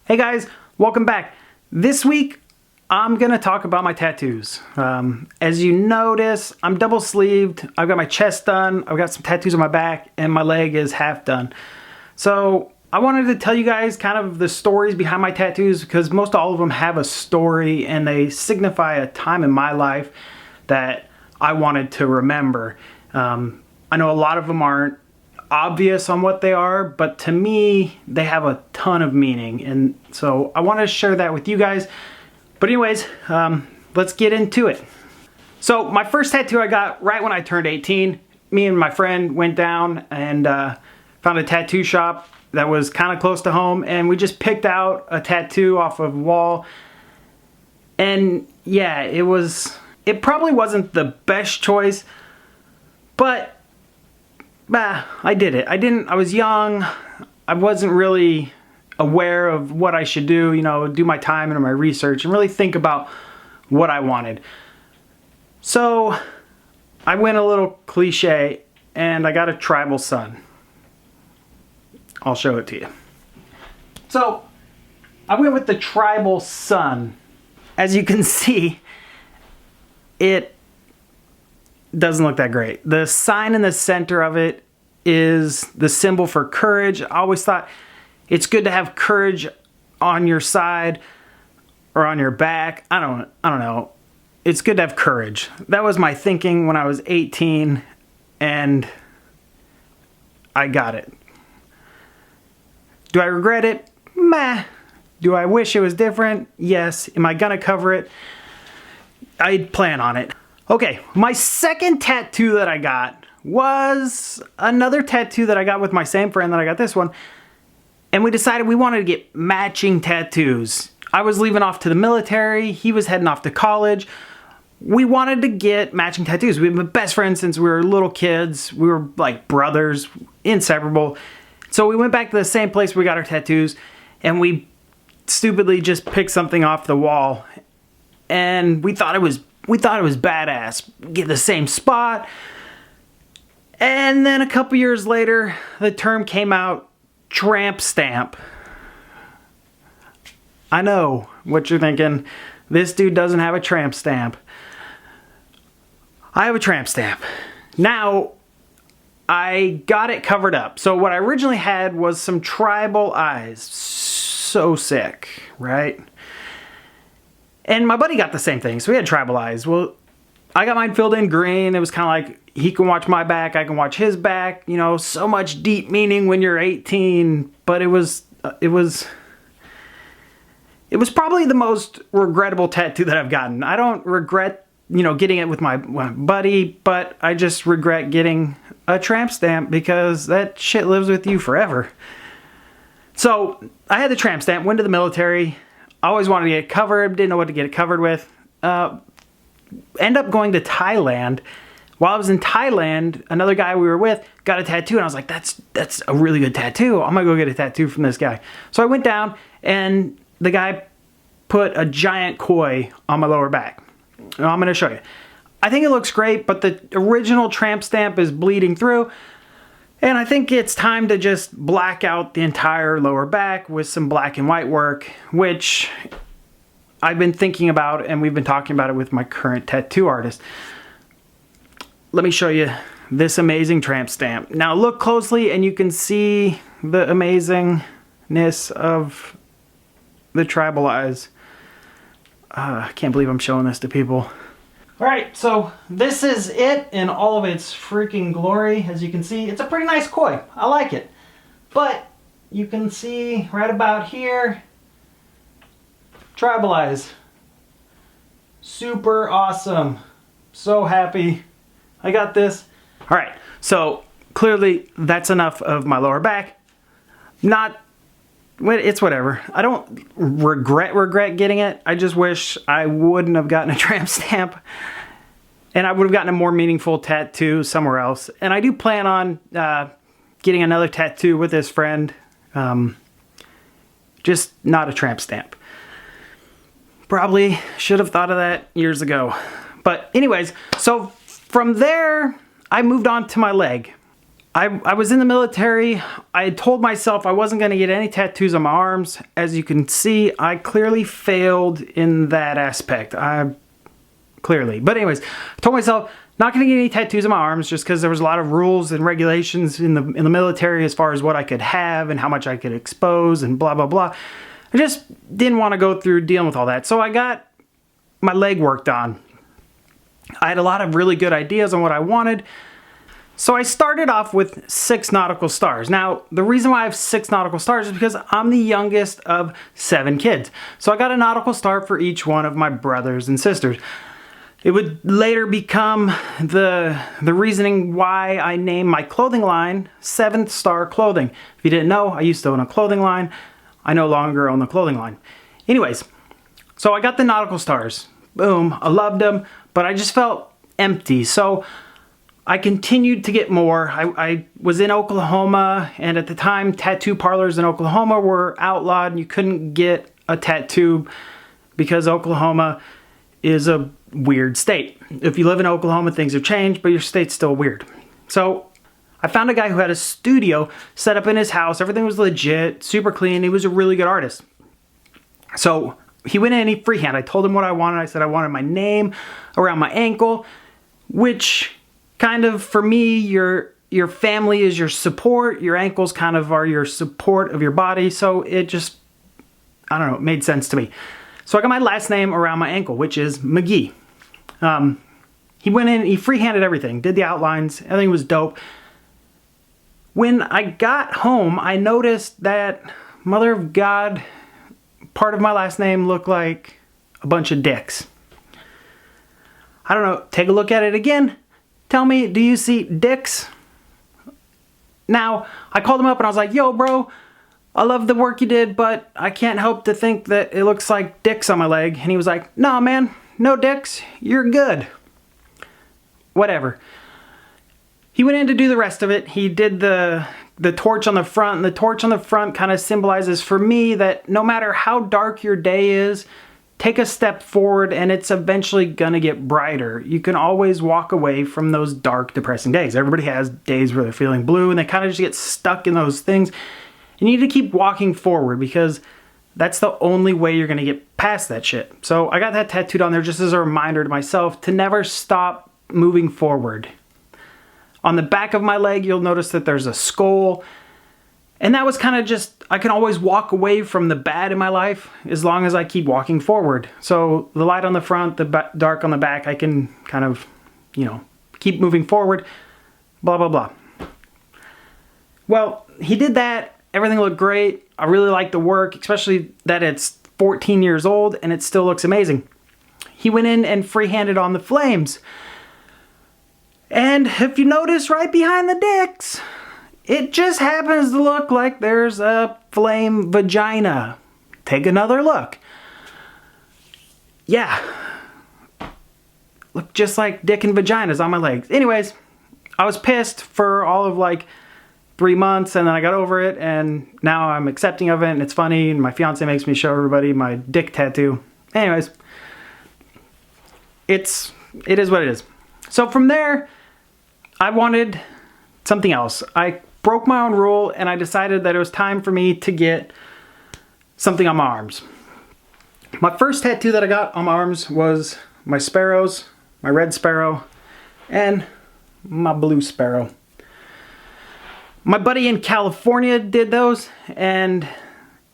Hey guys, welcome back. This week, I'm gonna talk about my tattoos. As you notice, I'm double sleeved. I've got my chest done, I've got some tattoos on my back, and my leg is half done. So I wanted to tell you guys kind of the stories behind my tattoos because most all of them have a story and they signify a time in my life that I wanted to remember. I know a lot of them aren't obvious on what they are, but to me they have a ton of meaning, and so I want to share that with you guys. But anyways, let's get into it. So my first tattoo I got right when I turned 18. Me and my friend went down and found a tattoo shop that was kind of close to home, and we just picked out a tattoo off of a wall. And yeah, it probably wasn't the best choice, but I did it. I was young. I wasn't really aware of what I should do, do my time and my research and really think about what I wanted. So I went a little cliche and I got a tribal sun. I'll show it to you. So I went with the tribal sun. As you can see, it doesn't look that great. The sign in the center of it is the symbol for courage. I always thought it's good to have courage on your side or on your back. I don't know. It's good to have courage. That was my thinking when I was 18 and I got it. Do I regret it? Meh. Do I wish it was different? Yes. Am I gonna cover it? I plan on it. Okay, my second tattoo that I got was another tattoo that I got with my same friend that I got this one. And we decided we wanted to get matching tattoos. I was leaving off to the military. He was heading off to college. We wanted to get matching tattoos. We've been best friends since we were little kids. We were like brothers, inseparable. So we went back to the same place we got our tattoos, and we stupidly just picked something off the wall. And we thought it was badass. Get the same spot. And then a couple years later, the term came out, tramp stamp. I know what you're thinking. This dude doesn't have a tramp stamp. I have a tramp stamp. Now, I got it covered up. So what I originally had was some tribal eyes. So sick, right? And my buddy got the same thing, so we had tribal eyes. Well, I got mine filled in green. It was kind of like he can watch my back, I can watch his back. So much deep meaning when you're 18. But it was probably the most regrettable tattoo that I've gotten. I don't regret, getting it with my buddy, but I just regret getting a tramp stamp because that shit lives with you forever. So I had the tramp stamp, went to the military. I always wanted to get it covered, didn't know what to get it covered with. End up going to Thailand. While I was in Thailand, another guy we were with got a tattoo, and I was like, that's a really good tattoo. I'm gonna go get a tattoo from this guy. So I went down, and the guy put a giant koi on my lower back. Now, I'm gonna show you. I think it looks great, but the original tramp stamp is bleeding through. And I think it's time to just black out the entire lower back with some black and white work, which I've been thinking about, and we've been talking about it with my current tattoo artist. Let me show you this amazing tramp stamp. Now look closely and you can see the amazingness of the tribal eyes. I can't believe I'm showing this to people. Alright, so this is it in all of its freaking glory. As you can see, it's a pretty nice koi. I like it. But you can see right about here, tribal eyes. Super awesome. So happy I got this. Alright, so clearly that's enough of my lower back. It's whatever. I don't regret getting it. I just wish I wouldn't have gotten a tramp stamp. And I would have gotten a more meaningful tattoo somewhere else. And I do plan on getting another tattoo with this friend. Just not a tramp stamp. Probably should have thought of that years ago. But anyways, so from there, I moved on to my leg. I was in the military. I had told myself I wasn't going to get any tattoos on my arms. As you can see, I clearly failed in that aspect. Clearly. But anyways, I told myself not going to get any tattoos on my arms just because there was a lot of rules and regulations in the military as far as what I could have and how much I could expose and blah, blah, blah. I just didn't want to go through dealing with all that. So I got my leg worked on. I had a lot of really good ideas on what I wanted. So I started off with 6 nautical stars. Now, the reason why I have 6 nautical stars is because I'm the youngest of 7 kids. So I got a nautical star for each one of my brothers and sisters. It would later become the reasoning why I named my clothing line 7th Star Clothing. If you didn't know, I used to own a clothing line. I no longer own the clothing line. Anyways, so I got the nautical stars. Boom, I loved them, but I just felt empty. So I continued to get more. I was in Oklahoma, and at the time, tattoo parlors in Oklahoma were outlawed, and you couldn't get a tattoo because Oklahoma is a weird state. If you live in Oklahoma, things have changed, but your state's still weird. So I found a guy who had a studio set up in his house. Everything was legit, super clean. He was a really good artist. So he went in, he freehand. I told him what I wanted. I said I wanted my name around my ankle, which kind of, for me, your family is your support. Your ankles kind of are your support of your body. So it just, I don't know, it made sense to me. So I got my last name around my ankle, which is McGee. He went in, he freehanded everything, did the outlines, everything was dope. When I got home, I noticed that, Mother of God, part of my last name looked like a bunch of dicks. I don't know, take a look at it again. Tell me, do you see dicks? Now, I called him up and I was like, yo, bro, I love the work you did, but I can't help to think that it looks like dicks on my leg. And he was like, no, man, no dicks. You're good. Whatever. He went in to do the rest of it. He did the torch on the front, and the torch on the front kind of symbolizes for me that no matter how dark your day is, take a step forward and it's eventually gonna get brighter. You can always walk away from those dark, depressing days. Everybody has days where they're feeling blue and they kind of just get stuck in those things. You need to keep walking forward because that's the only way you're gonna get past that shit. So I got that tattooed on there just as a reminder to myself to never stop moving forward. On the back of my leg, you'll notice that there's a skull. And that was kind of just, I can always walk away from the bad in my life as long as I keep walking forward. So the light on the front, the dark on the back, I can kind of, keep moving forward, blah, blah, blah. Well, he did that. Everything looked great. I really liked the work, especially that it's 14 years old and it still looks amazing. He went in and freehanded on the flames. And if you notice right behind the dicks, it just happens to look like there's a flame vagina. Take another look. Yeah. Look just like dick and vaginas on my legs. Anyways, I was pissed for all of 3 months, and then I got over it, and now I'm accepting of it, and it's funny, and my fiance makes me show everybody my dick tattoo. Anyways, it is what it is. So from there, I wanted something else. I broke my own rule, and I decided that it was time for me to get something on my arms. My first tattoo that I got on my arms was my sparrows, my red sparrow, and my blue sparrow. My buddy in California did those, and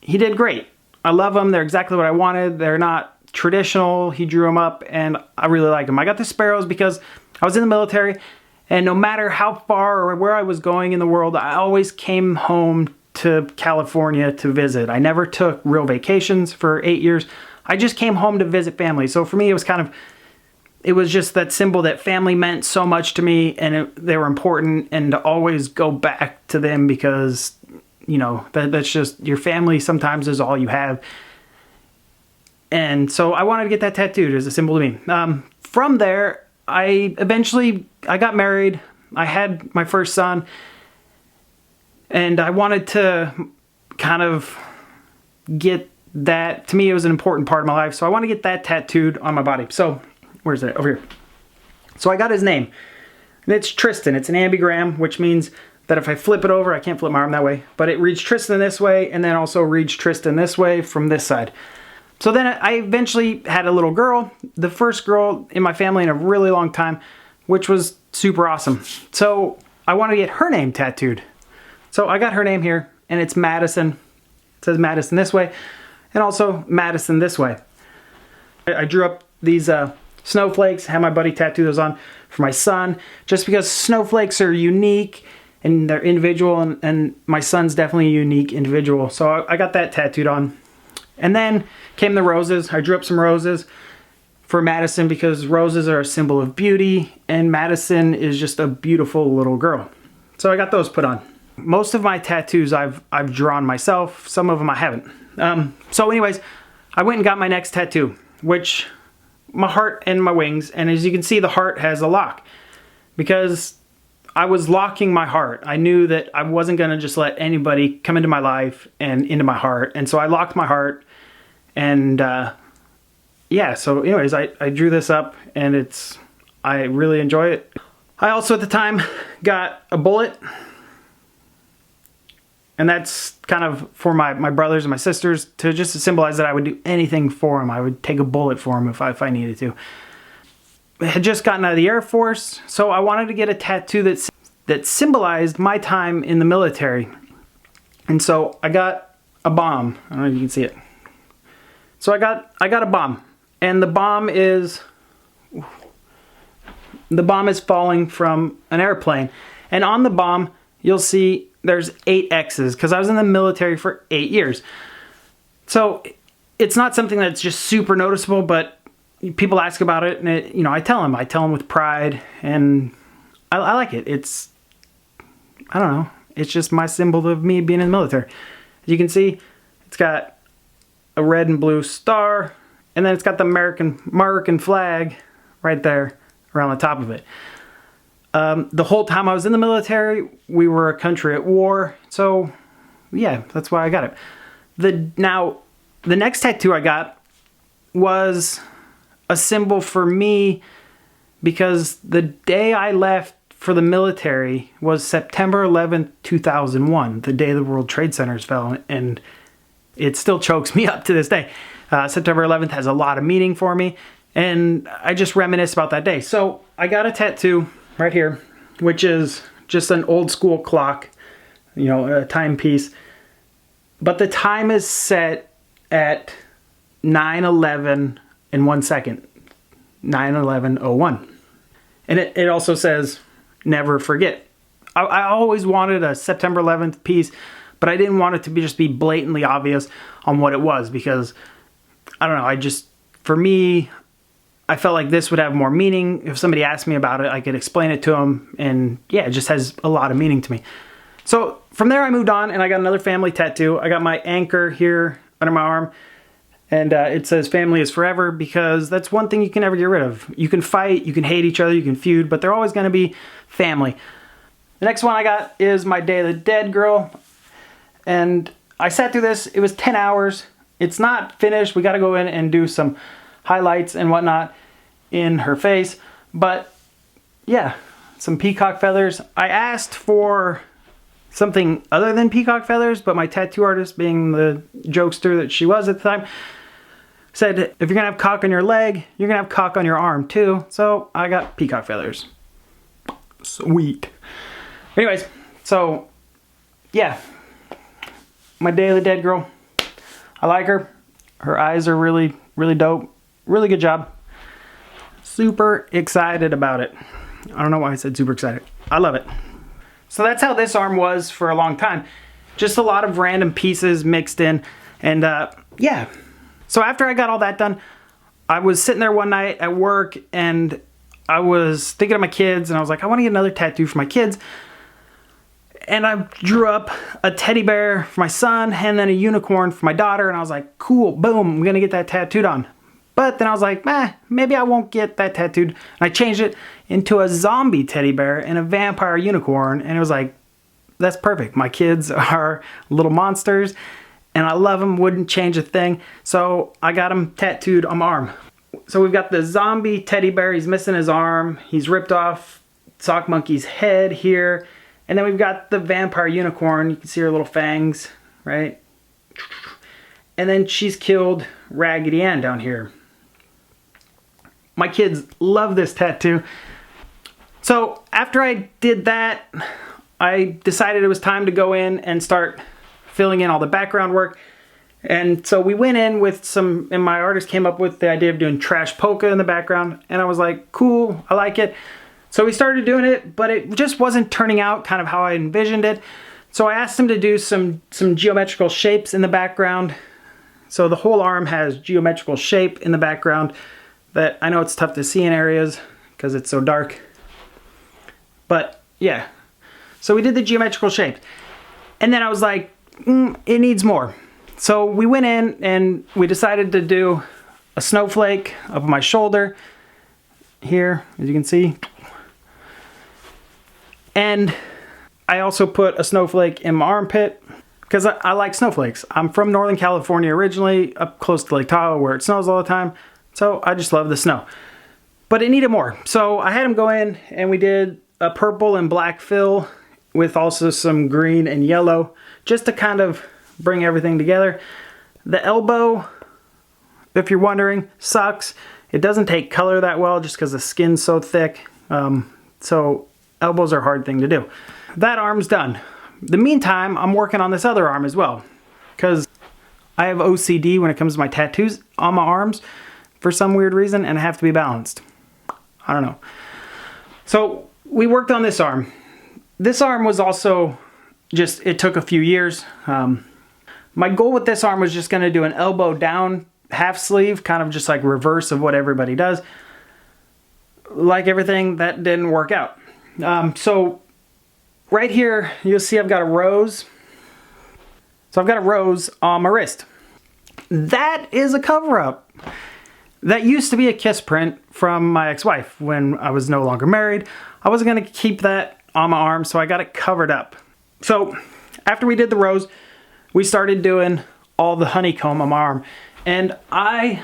he did great. I love them. They're exactly what I wanted. They're not traditional. He drew them up, and I really like them. I got the sparrows because I was in the military, and no matter how far or where I was going in the world, I always came home to California to visit. I never took real vacations for 8 years. I just came home to visit family. So for me, it was just that symbol that family meant so much to me, and they were important, and to always go back to them because, that's just, your family sometimes is all you have. And so I wanted to get that tattooed as a symbol to me. From there, I got married. I had my first son, and I wanted to kind of get that. To me, it was an important part of my life, so I want to get that tattooed on my body. So where's it? Over here. So I got his name, and it's Tristan. It's an ambigram, which means that if I flip it over, I can't flip my arm that way, but it reads Tristan this way and then also reads Tristan this way from this side. So then I eventually had a little girl, the first girl in my family in a really long time, which was super awesome. So I wanted to get her name tattooed. So I got her name here, and it's Madison. It says Madison this way, and also Madison this way. I drew up these snowflakes, had my buddy tattoo those on for my son, just because snowflakes are unique and they're individual, and my son's definitely a unique individual. So I got that tattooed on. And then came the roses. I drew up some roses for Madison because roses are a symbol of beauty, and Madison is just a beautiful little girl. So I got those put on. Most of my tattoos I've drawn myself. Some of them I haven't. So anyways, I went and got my next tattoo, which my heart and my wings. And as you can see, the heart has a lock because I was locking my heart. I knew that I wasn't going to just let anybody come into my life and into my heart. And so I locked my heart. And yeah, so anyways, I drew this up, and I really enjoy it. I also at the time got a bullet, and that's kind of for my brothers and my sisters, to just to symbolize that I would do anything for them. I would take a bullet for them if I needed to. I had just gotten out of the Air Force, so I wanted to get a tattoo that symbolized my time in the military. And so I got a bomb. I don't know if you can see it. So I got a bomb, and the bomb is falling from an airplane. And on the bomb, you'll see there's 8 X's because I was in the military for 8 years. So it's not something that's just super noticeable, but people ask about it, and I tell them with pride, and I like it. I don't know. It's just my symbol of me being in the military. As you can see, it's got a red and blue star, and then it's got the American flag right there around the top of it. The whole time I was in the military, we were a country at war, so yeah, that's why I got it. Now, the next tattoo I got was a symbol for me because the day I left for the military was September 11th, 2001, the day the World Trade Centers fell, and it still chokes me up to this day. September 11th has a lot of meaning for me, and I just reminisce about that day. So I got a tattoo right here, which is just an old school clock, a timepiece. But the time is set at 9:11 and 1 second, 9:11:01. And it also says, never forget. I always wanted a September 11th piece, but I didn't want it to just be blatantly obvious on what it was because, I don't know, for me, I felt like this would have more meaning. If somebody asked me about it, I could explain it to them, and yeah, it just has a lot of meaning to me. So from there I moved on, and I got another family tattoo. I got my anchor here under my arm, and it says family is forever because that's one thing you can never get rid of. You can fight, you can hate each other, you can feud, but they're always going to be family. The next one I got is my Day of the Dead girl. And I sat through this. It was 10 hours. It's not finished. We got to go in and do some highlights and whatnot in her face. But yeah, some peacock feathers. I asked for something other than peacock feathers, but my tattoo artist, being the jokester that she was at the time, said, if you're going to have cock on your leg, you're going to have cock on your arm too. So I got peacock feathers. Sweet. Anyways, so yeah. My Day of the Dead girl. I like her. Her eyes are really, really dope. Really good job. Super excited about it. I don't know why I said super excited. I love it. So that's how this arm was for a long time. Just a lot of random pieces mixed in. And yeah. So after I got all that done, I was sitting there one night at work, and I was thinking of my kids, and I was like, I want to get another tattoo for my kids. And I drew up a teddy bear for my son and then a unicorn for my daughter. And I was like, cool, boom, I'm going to get that tattooed on. But then I was like, maybe I won't get that tattooed. And I changed it into a zombie teddy bear and a vampire unicorn. And it was like, that's perfect. My kids are little monsters and I love them, wouldn't change a thing. So I got them tattooed on my arm. So we've got the zombie teddy bear. He's missing his arm. He's ripped off Sock Monkey's head here. And then we've got the vampire unicorn. You can see her little fangs, right? And then she's killed Raggedy Ann down here. My kids love this tattoo. So after I did that, I decided it was time to go in and start filling in all the background work. And so we went in with and my artist came up with the idea of doing trash polka in the background. And I was like, cool, I like it. So we started doing it, but it just wasn't turning out kind of how I envisioned it. So I asked him to do some geometrical shapes in the background. So the whole arm has geometrical shape in the background that I know it's tough to see in areas because it's so dark. But yeah, so we did the geometrical shapes. And then I was like, it needs more. So we went in and we decided to do a snowflake up on my shoulder here, as you can see. And I also put a snowflake in my armpit because I like snowflakes. I'm from Northern California originally, up close to Lake Tahoe where it snows all the time. So I just love the snow. But it needed more. So I had him go in and we did a purple and black fill with also some green and yellow just to kind of bring everything together. The elbow, if you're wondering, sucks. It doesn't take color that well just because the skin's so thick. So elbows are a hard thing to do. That arm's done. The meantime, I'm working on this other arm as well because I have OCD when it comes to my tattoos on my arms for some weird reason, and I have to be balanced. I don't know. So we worked on this arm. This arm was also just, it took a few years. My goal with this arm was just going to do an elbow down half sleeve, kind of just like reverse of what everybody does. Like everything, that didn't work out. So right here, you'll see I've got a rose. So I've got a rose on my wrist. That is a cover-up. That used to be a kiss print from my ex-wife when I was no longer married. I wasn't going to keep that on my arm, so I got it covered up. So after we did the rose, we started doing all the honeycomb on my arm. And I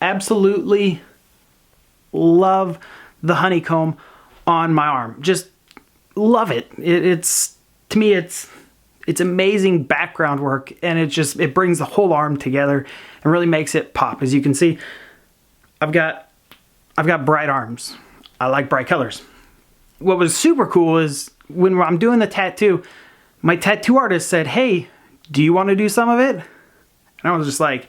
absolutely love the honeycomb on my arm. Just love it. It's to me, it's amazing background work, and it brings the whole arm together and really makes it pop. As you can see, I've got bright arms. I like bright colors. What was super cool is when I'm doing the tattoo, my tattoo artist said, "Hey, do you want to do some of it?" And I was just like,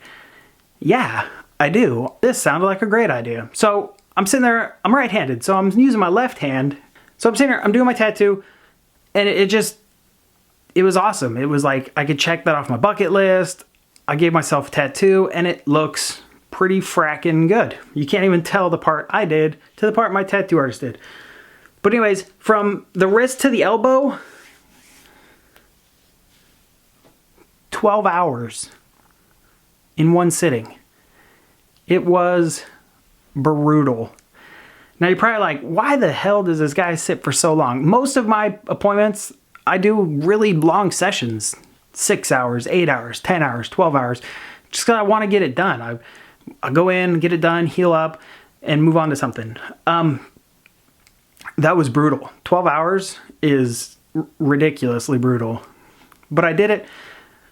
"Yeah, I do." This sounded like a great idea. So I'm sitting there, I'm right-handed, so I'm using my left hand. So I'm sitting there, I'm doing my tattoo, and it was awesome. It was like I could check that off my bucket list. I gave myself a tattoo, and it looks pretty fracking good. You can't even tell the part I did to the part my tattoo artist did. But anyways, from the wrist to the elbow, 12 hours in one sitting. It was brutal. Now you're probably like, why the hell does this guy sit for so long? Most of my appointments, I do really long sessions. 6 hours, 8 hours, 10 hours, 12 hours. Just because I want to get it done. I go in, get it done, heal up, and move on to something. That was brutal. 12 hours is ridiculously brutal. But I did it.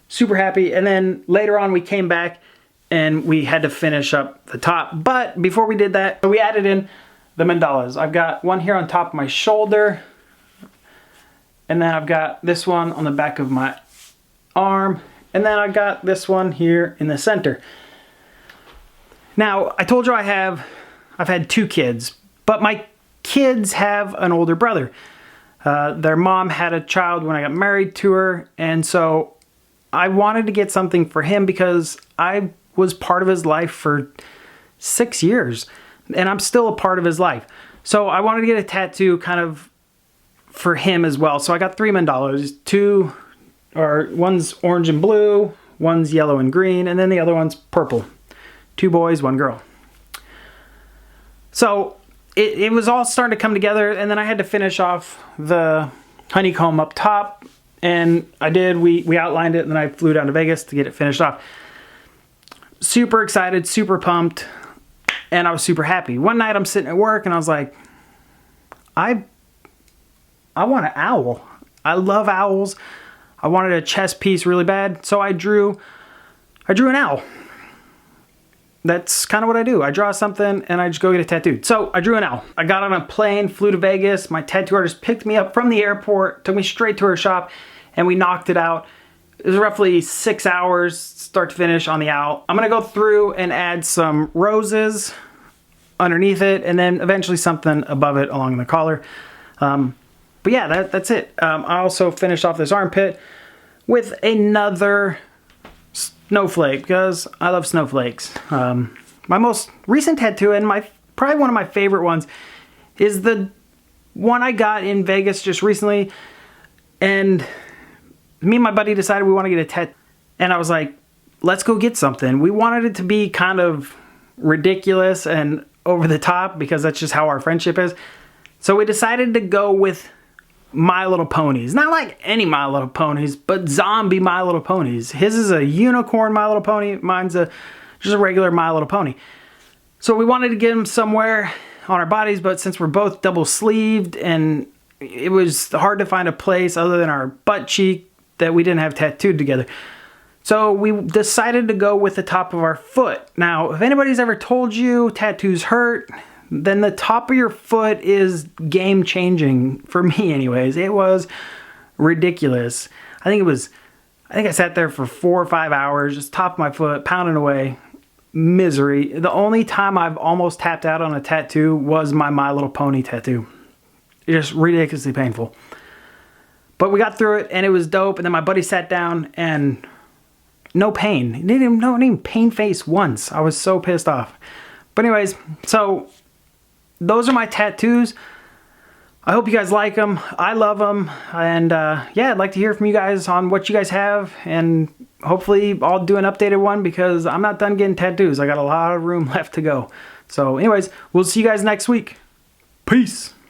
Super happy. And then later on we came back and we had to finish up the top. But before we did that, we added in the mandalas. I've got one here on top of my shoulder. And then I've got this one on the back of my arm. And then I've got this one here in the center. Now, I told you I've had 2 kids, but my kids have an older brother. Their mom had a child when I got married to her, and so I wanted to get something for him because I was part of his life for 6 years, and I'm still a part of his life. So I wanted to get a tattoo kind of for him as well. So I got 3 mandalas. One's orange and blue, one's yellow and green, and then the other one's purple. 2 boys, 1 girl. So it was all starting to come together, and then I had to finish off the honeycomb up top, and I did. We outlined it, and then I flew down to Vegas to get it finished off. Super excited, super pumped, and I was super happy. One night I'm sitting at work, and I was like, I want an owl. I love owls. I wanted a chest piece really bad, so I drew an owl. That's kind of what I do. I draw something and I just go get it tattooed. So I drew an owl. I got on a plane, flew to Vegas. My tattoo artist picked me up from the airport, took me straight to her shop, and we knocked it out. It was roughly 6 hours, start to finish, on the owl. I'm gonna go through and add some roses underneath it, and then eventually something above it along the collar. But yeah, that's it. I also finished off this armpit with another snowflake, because I love snowflakes. My most recent tattoo, and probably one of my favorite ones, is the one I got in Vegas just recently. And me and my buddy decided we want to get a tattoo. And I was like, let's go get something. We wanted it to be kind of ridiculous and over the top, because that's just how our friendship is. So we decided to go with My Little Ponies. Not like any My Little Ponies, but zombie My Little Ponies. His is a unicorn My Little Pony. Mine's just a regular My Little Pony. So we wanted to get them somewhere on our bodies, but since we're both double sleeved and it was hard to find a place other than our butt cheek that we didn't have tattooed together. So we decided to go with the top of our foot. Now, if anybody's ever told you tattoos hurt, then the top of your foot is game changing, for me anyways. It was ridiculous. I think I sat there for 4 or 5 hours, just top of my foot, pounding away. Misery. The only time I've almost tapped out on a tattoo was my Little Pony tattoo. Just ridiculously painful. But we got through it and it was dope. And then my buddy sat down and no pain. He didn't even pain face once. I was so pissed off. But anyways, so those are my tattoos. I hope you guys like them. I love them. And yeah, I'd like to hear from you guys on what you guys have. And hopefully I'll do an updated one, because I'm not done getting tattoos. I got a lot of room left to go. So anyways, we'll see you guys next week. Peace.